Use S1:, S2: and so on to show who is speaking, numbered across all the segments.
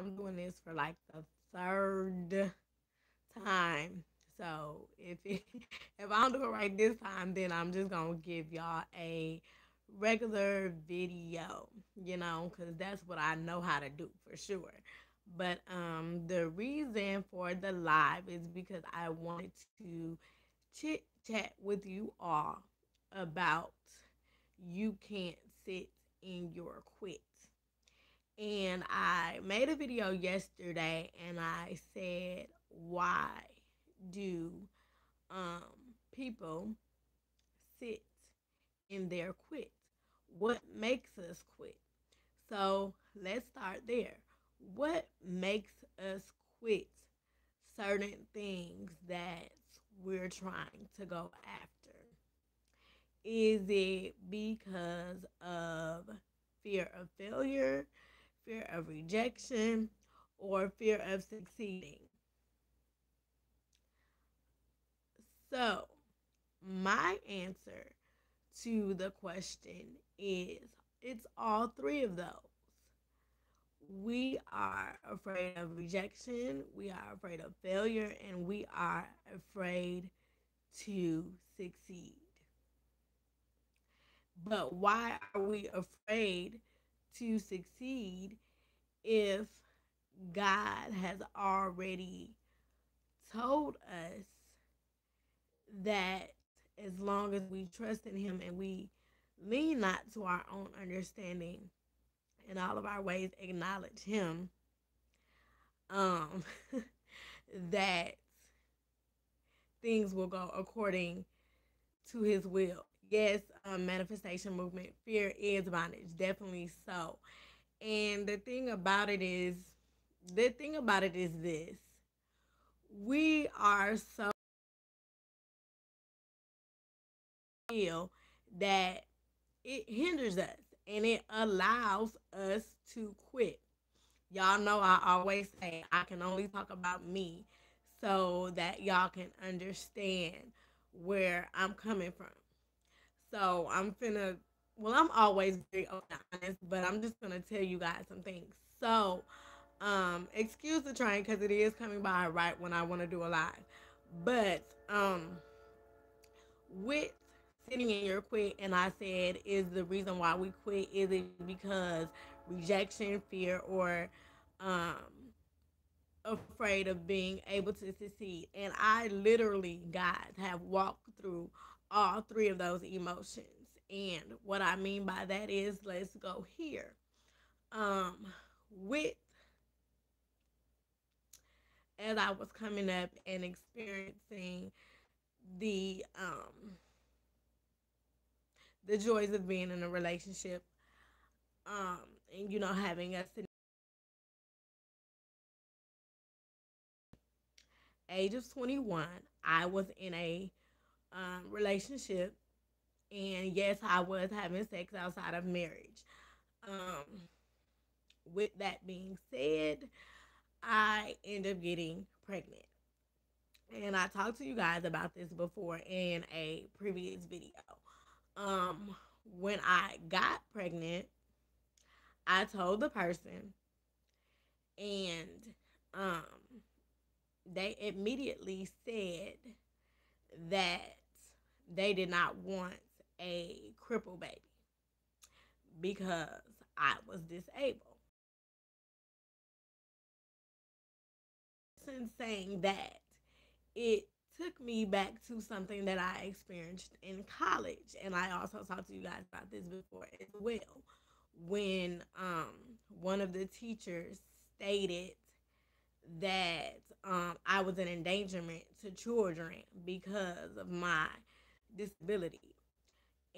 S1: I'm doing this for like the third time. So if I don't do it right this time, then I'm just gonna give y'all a regular video, because that's what I know how to do for sure. But the reason for the live is because I wanted to chit chat with you all about you can't sit in your quit. And I made a video yesterday and I said, why do um, people sit in their quit? What makes us quit? So let's start there. What makes us quit certain things that we're trying to go after? Is it because of fear of failure, fear of rejection, or fear of succeeding? So, my answer to the question is it's all three of those. We are afraid of rejection, we are afraid of failure, and we are afraid to succeed. But why are we afraid to succeed if God has already told us that as long as we trust in Him and we lean not to our own understanding, in all of our ways acknowledge Him, um, that things will go according to His will. Yes, manifestation movement, fear is bondage, definitely so. And the thing about it is this: we are so ill that it hinders us and it allows us to quit. Y'all know I always say I can only talk about me so that y'all can understand where I'm coming from. So I'm always very open and honest, but I'm just gonna tell you guys some things. So, excuse the train because it is coming by right when I want to do a live. But, with sitting in your quit, and I said, is the reason why we quit, is it because rejection, fear, or um, afraid of being able to succeed? And I literally, guys, have walked through all three of those emotions. And what I mean by that is, let's go here. With As I was coming up and experiencing the the joys of being in a relationship, um, and having us in the age of 21, I was in a relationship, and yes, I was having sex outside of marriage. Um, with that being said, I ended up getting pregnant. And I talked to you guys about this before in a previous video. Um, when I got pregnant, I told the person, and um, they immediately said that they did not want a cripple baby because I was disabled. Since saying that, it took me back to something that I experienced in college, and I also talked to you guys about this before as well. When one of the teachers stated that I was an endangerment to children because of my disability.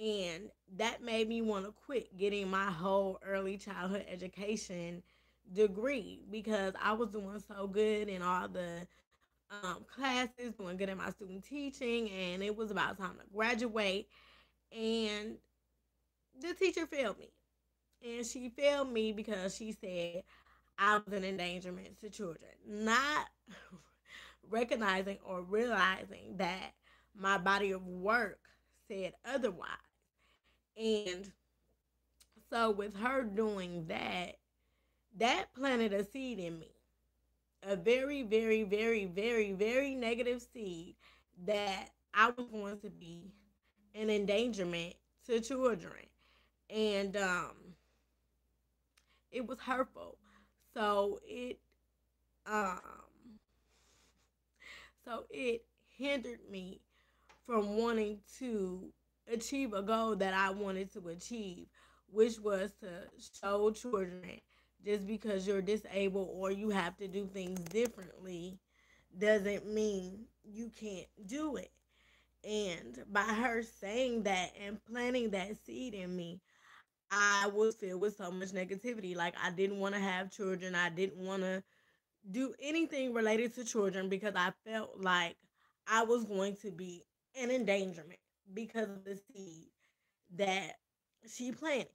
S1: And that made me want to quit getting my whole early childhood education degree because I was doing so good in all the classes, doing good in my student teaching, and it was about time to graduate. And the teacher failed me. And she failed me because she said I was an endangerment to children, not recognizing or realizing that my body of work said otherwise. And so, with her doing that, That planted a seed in me, a very, very, very, very, very negative seed that I was going to be an endangerment to children. And it was hurtful. So um it hindered me from wanting to achieve a goal that I wanted to achieve, which was to show children just because you're disabled or you have to do things differently doesn't mean you can't do it. And by her saying that and planting that seed in me, I was filled with so much negativity. Like, I didn't want to have children. I didn't want to do anything related to children because I felt like I was going to be an endangerment because of the seed that she planted.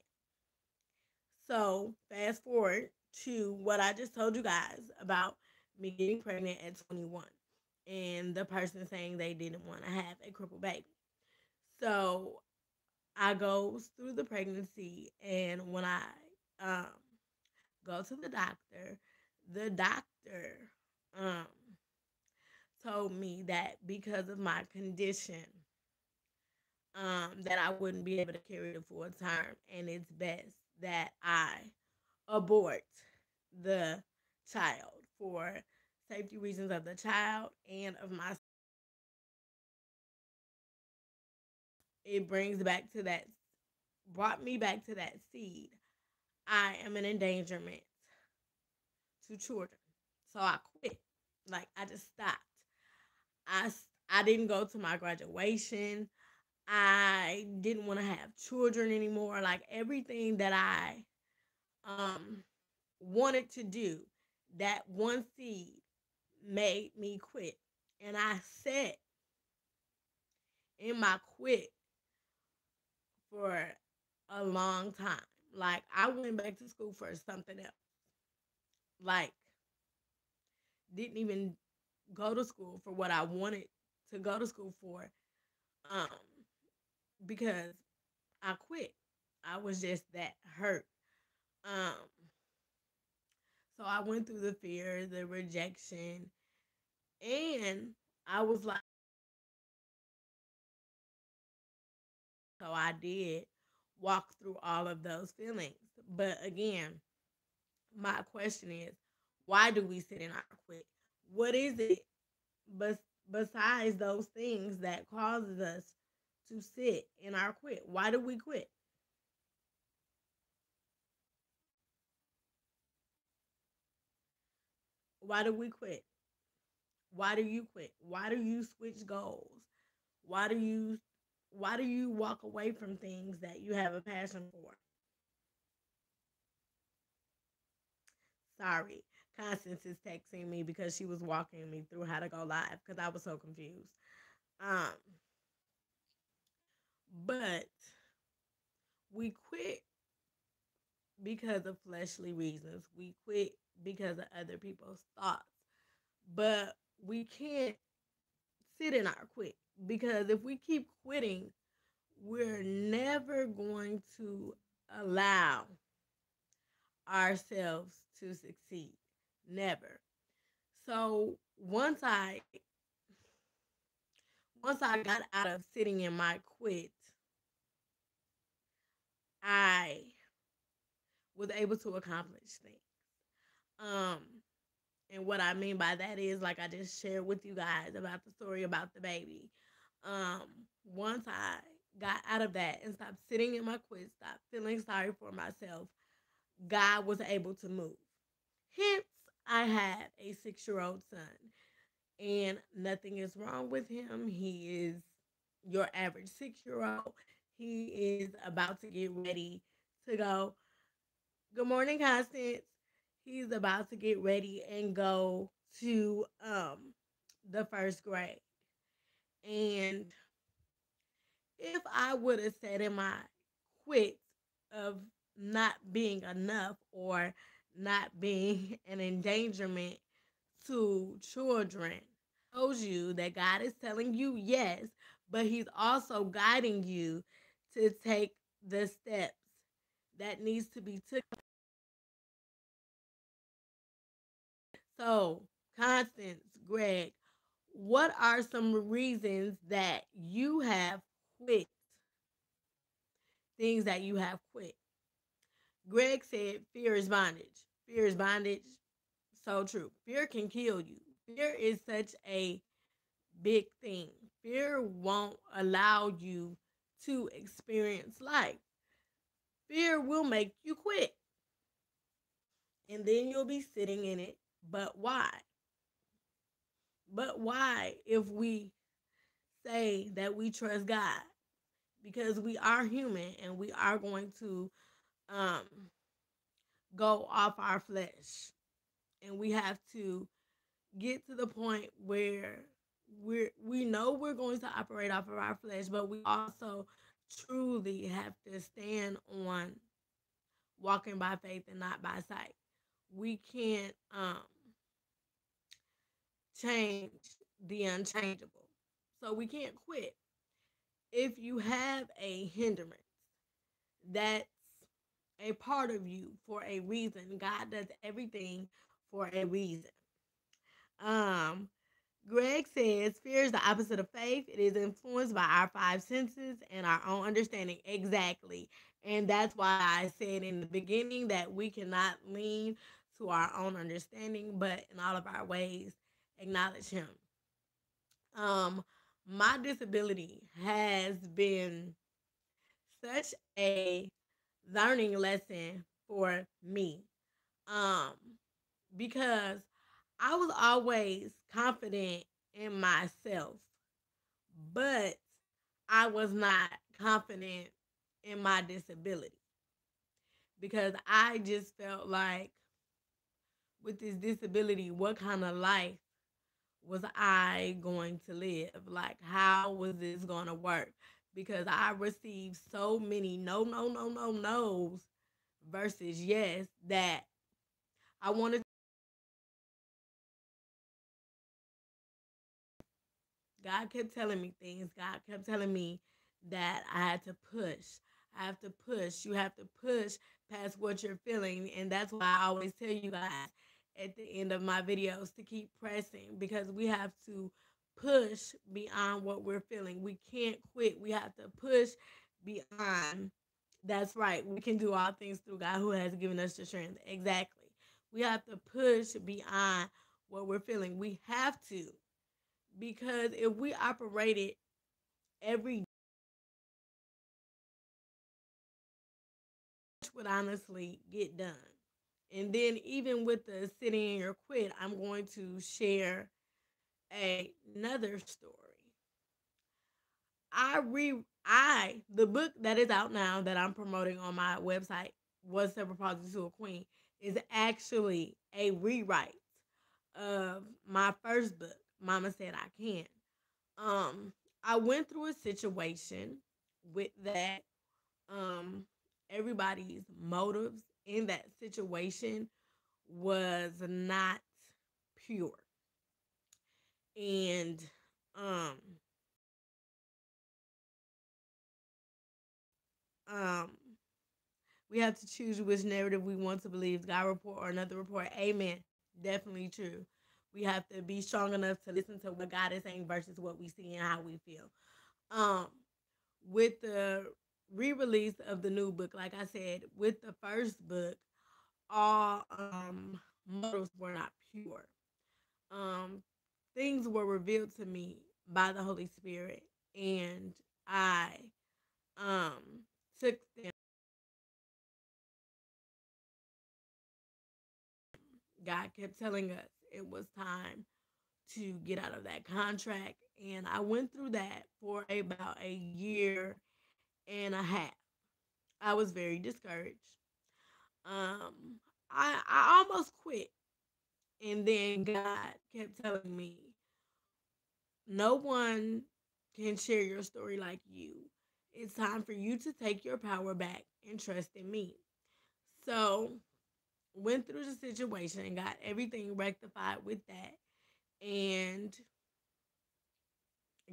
S1: So, fast forward to what I just told you guys about me getting pregnant at 21 and the person saying they didn't want to have a crippled baby. So, I goes through the pregnancy, and when I um, go to the doctor um, told me that because of my condition, that I wouldn't be able to carry the full term, and it's best that I abort the child for safety reasons of the child and of my. It brings back to that, brought me back to that seed. I am an endangerment to children, so I quit. Like, I just stopped. I I didn't go to my graduation. I didn't want to have children anymore. Like, everything that I um wanted to do, that one seed made me quit. And I sat in my quit for a long time. Like, I went back to school for something else. Like, didn't even go to school for what I wanted to go to school for. Um, because I quit. I was just that hurt. Um, so I went through the fear, the rejection, and I was like, so I did walk through all of those feelings. But again, my question is, why do we sit in our quit? What is it bes- besides those things that causes us to sit in our quit? Why do we quit? Why do we quit? Why do you quit? Why do you switch goals? Why do you walk away from things that you have a passion for? Sorry. Constance is texting me because she was walking me through how to go live because I was so confused. Um, but we quit because of fleshly reasons. We quit because of other people's thoughts. But we can't sit in our quit because if we keep quitting, we're never going to allow ourselves to succeed. Never. So once I got out of sitting in my quit, I was able to accomplish things. Um, and what I mean by that is, like I just shared with you guys about the story about the baby. Um, Once I got out of that and stopped sitting in my quit, stopped feeling sorry for myself, God was able to move. Hence, I have a 6-year-old son, and nothing is wrong with him. He is your average 6-year-old. He is about to get ready to go. Good morning, Constance. He's about to get ready and go to the first grade. And if I would have said in my quit of not being enough or not being an endangerment to children, shows you that God is telling you yes, but He's also guiding you to take the steps that needs to be taken So, Constance, Greg, what are some reasons that you have quit, things that you have quit? Greg said fear is bondage. Fear is bondage. So true. Fear can kill you. Fear is such a big thing. Fear won't allow you to experience life. Fear will make you quit. And then you'll be sitting in it. But why? But why if we say that we trust God? Because we are human and we are going to um, go off our flesh. And we have to get to the point where we know we're going to operate off of our flesh, but we also truly have to stand on walking by faith and not by sight. We can't change the unchangeable. So we can't quit. If you have a hindrance, that's a part of you for a reason. God does everything for a reason. Um, Greg says fear is the opposite of faith. It is influenced by our five senses and our own understanding. Exactly. And that's why I said in the beginning that we cannot lean to our own understanding, but in all of our ways, acknowledge Him. Um, my disability has been such a learning lesson for me. Um, because I was always confident in myself, but I was not confident in my disability because I just felt like with this disability, what kind of life was I going to live? Like, how was this going to work? Because I received so many no, no, no, no, no's versus yes that I wanted. God kept telling me things. God kept telling me that I had to push. I have to push. You have to push past what you're feeling. And that's why I always tell you guys at the end of my videos to keep pressing because we have to push beyond what we're feeling. We can't quit. We have to push beyond. That's right. We can do all things through God who has given us the strength. Exactly. We have to push beyond what we're feeling. We have to because if we operated every would honestly get done. And then even with the sitting in your quit, I'm going to share another story. I the book that is out now that I'm promoting on my website was Several Pauses to a Queen is actually a rewrite of my first book, Mama Said I Can. Um, I went through a situation with that. Um, everybody's motives in that situation was not pure, and um, um, we have to choose which narrative we want to believe, God report or another report. Amen. Definitely true. We have to be strong enough to listen to what God is saying versus what we see and how we feel. Um, with the re-release of the new book, like I said, with the first book, all motives were not pure. Um, things were revealed to me by the Holy Spirit, and I um took them. God kept telling us it was time to get out of that contract, and I went through that for about a year and a half. I was very discouraged. I almost quit, and then God kept telling me, "No one can share your story like you. It's time for you to take your power back and trust in me." So went through the situation and got everything rectified with that, and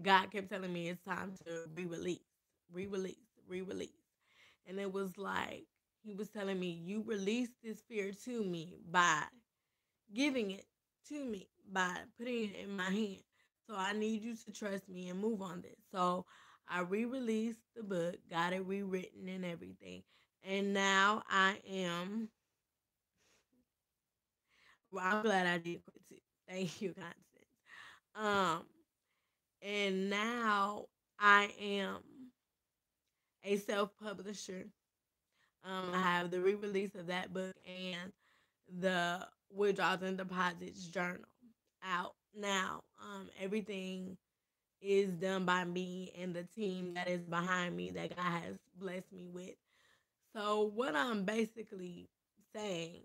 S1: God kept telling me it's time to re-release, re-release, re-release. And it was like he was telling me, you release this fear to me by giving it to me by putting it in my hand. So I need you to trust me and move on this. So I re-released the book, got it rewritten and everything. And now I am, well, I'm glad I did quit too. Thank you, Constance. Um, and now I am a self-publisher. I have the re-release of that book and the withdrawals and deposits journal out now. Everything is done by me and the team that is behind me that God has blessed me with. So what I'm basically saying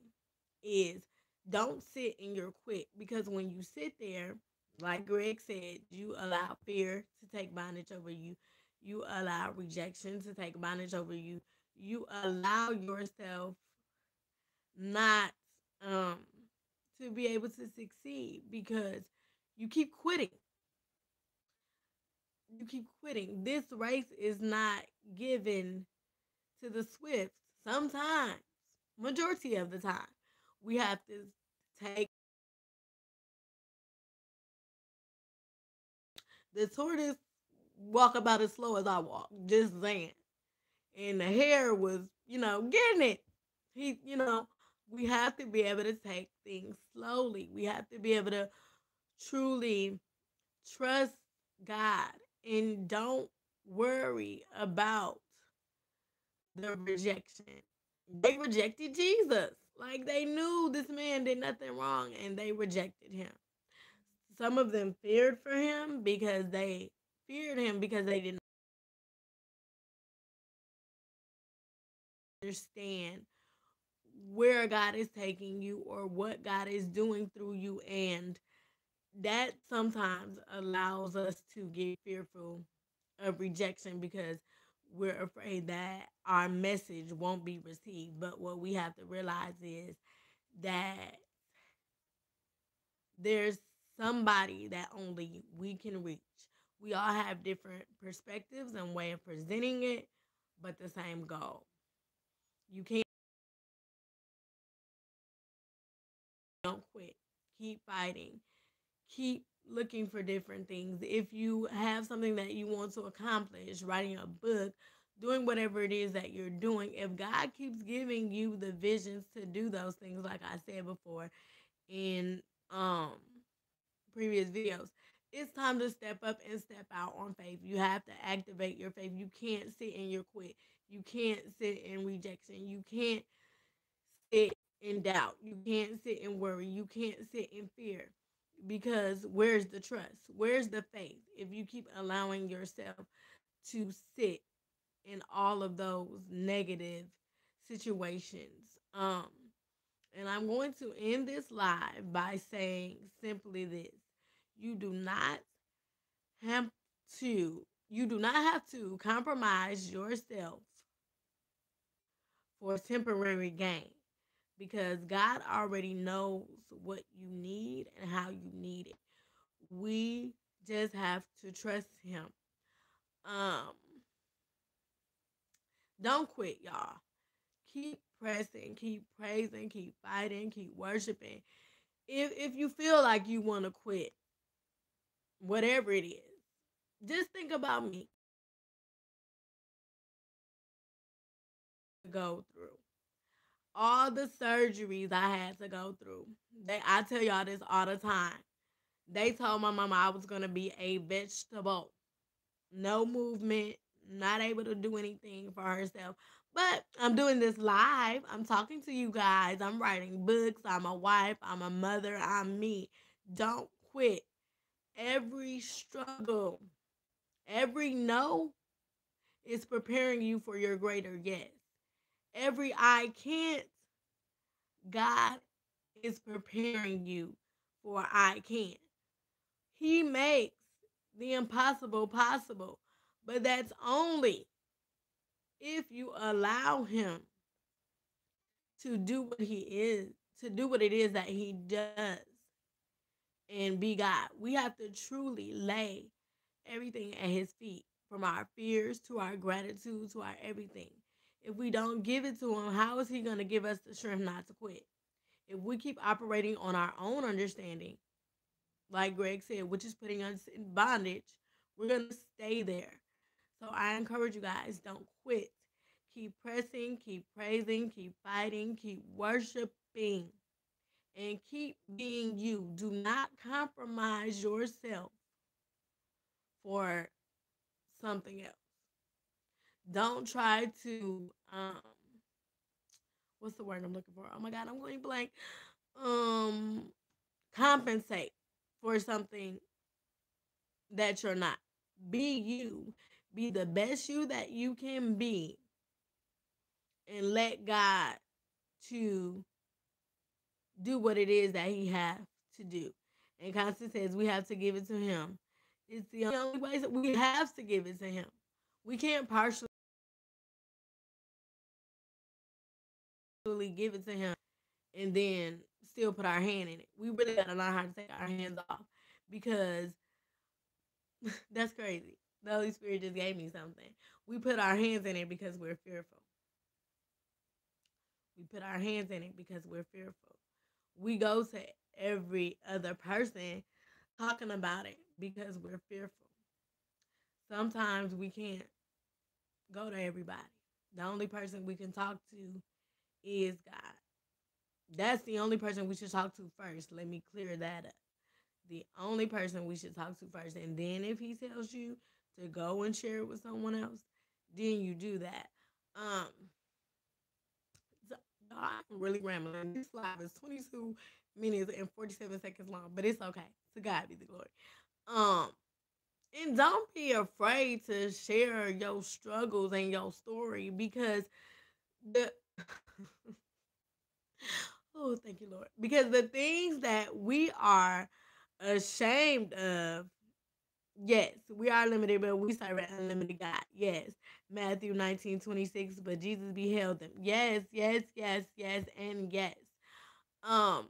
S1: is don't sit in your quit, because when you sit there, like Greg said, you allow fear to take bondage over you. You allow rejection to take bondage over you. You allow yourself not um to be able to succeed because you keep quitting. You keep quitting. This race is not given to the swift. Sometimes, majority of the time, we have to take the tortoise walk about as slow as I walk. Just saying. And the hare was, getting it. We have to be able to take things slowly. We have to be able to truly trust God and don't worry about the rejection. They rejected Jesus. Like they knew this man did nothing wrong and they rejected him. Some of them feared him because they didn't understand where God is taking you or what God is doing through you, and that sometimes allows us to get fearful of rejection because we're afraid that our message won't be received. But what we have to realize is that there's somebody that only we can reach. We all have different perspectives and way of presenting it, but the same goal. You can't don't quit. Keep fighting. Keep looking for different things. If you have something that you want to accomplish, writing a book, doing whatever it is that you're doing, if God keeps giving you the visions to do those things, like I said before in previous videos, it's time to step up and step out on faith. You have to activate your faith. You can't sit in your quit. You can't sit in rejection. You can't sit in doubt. You can't sit in worry. You can't sit in fear. Because where's the trust? Where's the faith? If you keep allowing yourself to sit in all of those negative situations. And I'm going to end this live by saying simply this. You do not have you do not have to compromise yourself for temporary gain, because God already knows what you need and how you need it. We just have to trust him. Um don't quit, y'all. Keep pressing, keep praising, keep fighting, keep worshiping. If you feel like you want to quit, whatever it is, just think about me to go through. All the surgeries I had to go through. I tell y'all this all the time. They told my mama I was gonna be a vegetable. No movement, not able to do anything for herself. But I'm doing this live. I'm talking to you guys. I'm writing books. I'm a wife. I'm a mother. I'm me. Don't quit. Every struggle, every no is preparing you for your greater yes. Every I can't, God is preparing you for I can. He makes the impossible possible, but that's only if you allow him to do what he is, to do what it is that he does and be God. We have to truly lay everything at his feet, from our fears to our gratitude to our everything. If we don't give it to him, how is he going to give us the strength not to quit? If we keep operating on our own understanding, like Greg said, which is putting us in bondage, we're going to stay there. So I encourage you guys, don't quit. Keep pressing, keep praising, keep fighting, keep worshiping, and keep being you. Do not compromise yourself for something else. Don't try to what's the word I'm looking for? Oh my god, I'm going blank. Um Compensate for something that you're not. Be you. Be the best you that you can be, and let God to do what it is that he has to do. And Constance says we have to give it to him. It's the only way that we have to give it to him. We can't partially give it to him and then still put our hand in it. We really gotta learn how to take our hands off, because that's crazy. The Holy Spirit just gave me something. We put our hands in it because we're fearful. We put our hands in it because we're fearful. We go to every other person talking about it because we're fearful. Sometimes we can't go to everybody. The only person we can talk to is God. That's the only person we should talk to first. Let me clear that up. The only person we should talk to first. And then if he tells you to go and share it with someone else, then you do that. Um, so, I'm really rambling. This live is 22 minutes and 47 seconds long, but it's okay. To God be the glory. Um, and don't be afraid to share your struggles and your story, because the oh, thank you, Lord. Because the things that we are ashamed of, yes, we are limited, but we serve an unlimited God. Yes. Matthew 19:26, but Jesus beheld them. Yes, yes, yes, yes, and yes. Um,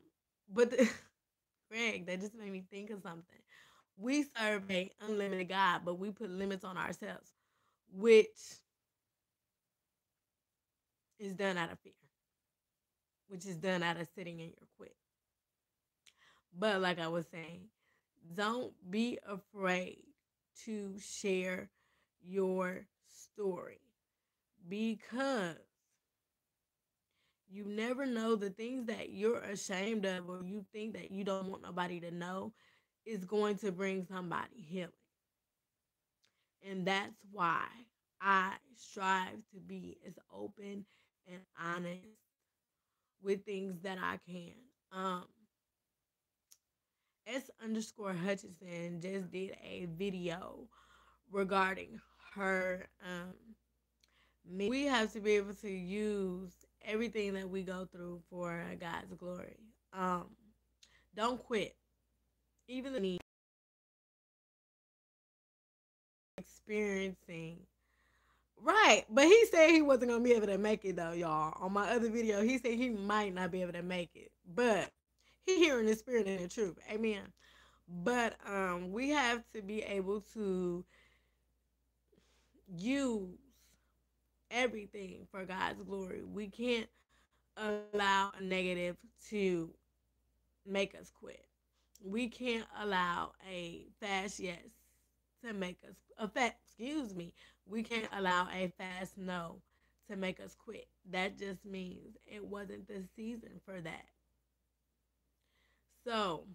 S1: but the, Greg, that just made me think of something. We serve a unlimited God, but we put limits on ourselves, which is done out of fear, which is done out of sitting in your quit. But like I was saying, don't be afraid to share your story, because you never know, the things that you're ashamed of or you think that you don't want nobody to know is going to bring somebody healing. And that's why I strive to be as open and honest with things that I can. S underscore Hutchinson just did a video regarding her. We have to be able to use everything that we go through for God's glory. Don't quit. Even the experiencing. Right, but he said he wasn't gonna be able to make it though, y'all. On my other video, he said he might not be able to make it, but he hearing the spirit and the truth. Amen. But we have to be able to use everything for God's glory. We can't allow a negative to make us quit. We can't allow a fast yes to make us excuse me. We can't allow a fast no to make us quit. That just means it wasn't the season for that. So,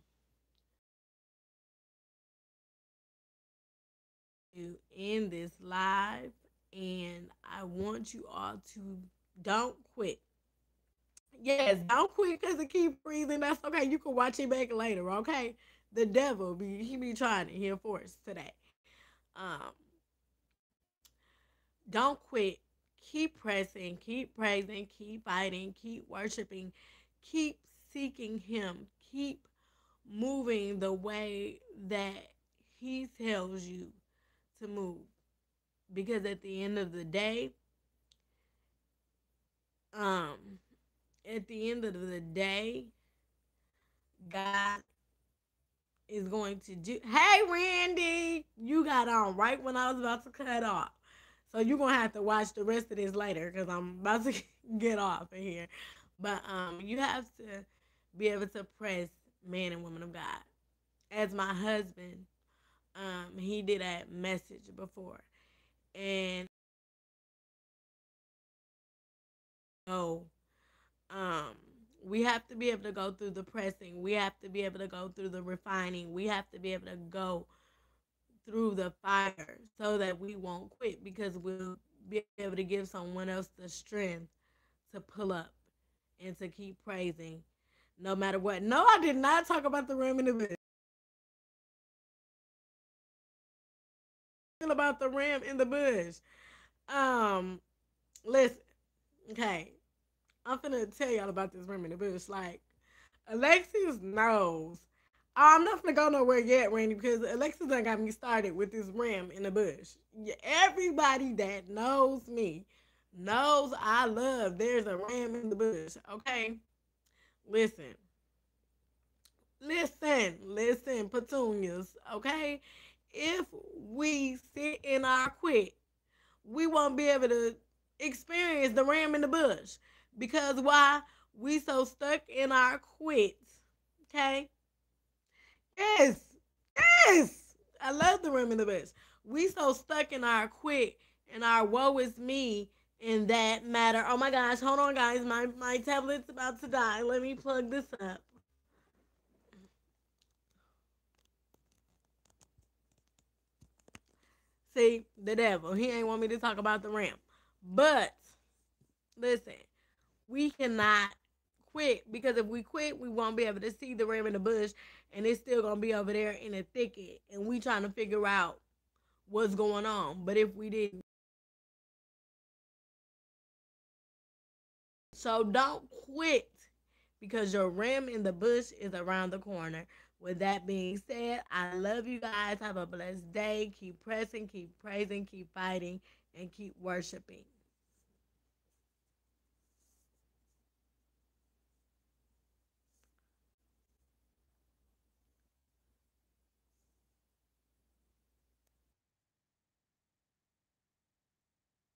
S1: you end this live, and I want you all to don't quit. Yes, don't quit because it keep breathing. That's okay. You can watch it back later, okay? The devil he be trying to hear for us today. Um, don't quit. Keep pressing, keep praising, keep fighting, keep worshiping, keep seeking him, keep moving the way that he tells you to move. Because at the end of the day, um, at the end of the day, God is going to do. Hey, Randy, you got on right when I was about to cut off. So you're gonna have to watch the rest of this later because I'm about to get off of here. But you have to be able to press men and women of God. As my husband, he did a message before, and oh, um, we have to be able to go through the pressing. We have to be able to go through the refining. We have to be able to go through the fire so that we won't quit, because we'll be able to give someone else the strength to pull up and to keep praising no matter what. No, I did not talk about the ram in the bush. About the ram in the bush. Um, listen, okay, I'm finna tell y'all about this ram in the bush. Like, Alexis knows. I'm not gonna go nowhere yet, Randy, because Alexis done got me started with this ram in the bush. Yeah, everybody that knows me knows I love there's a ram in the bush. Okay, listen, listen, petunias. Okay, if we sit in our quit, we won't be able to experience the ram in the bush, because why? We so stuck in our quits. Okay, yes, yes. I love the rim in the bush. We so stuck in our quit and our woe is me in that matter. Oh my gosh, hold on guys. My tablet's about to die. Let me plug this up. See, the devil. He ain't want me to talk about the ram. But listen, we cannot quit, because if we quit, we won't be able to see the ram in the bush, and it's still gonna be over there in the thicket, and we trying to figure out what's going on. But if we didn't, so don't quit, because your ram in the bush is around the corner. With that being said, I love you guys. Have a blessed day. Keep pressing, keep praising, keep fighting, and keep worshiping.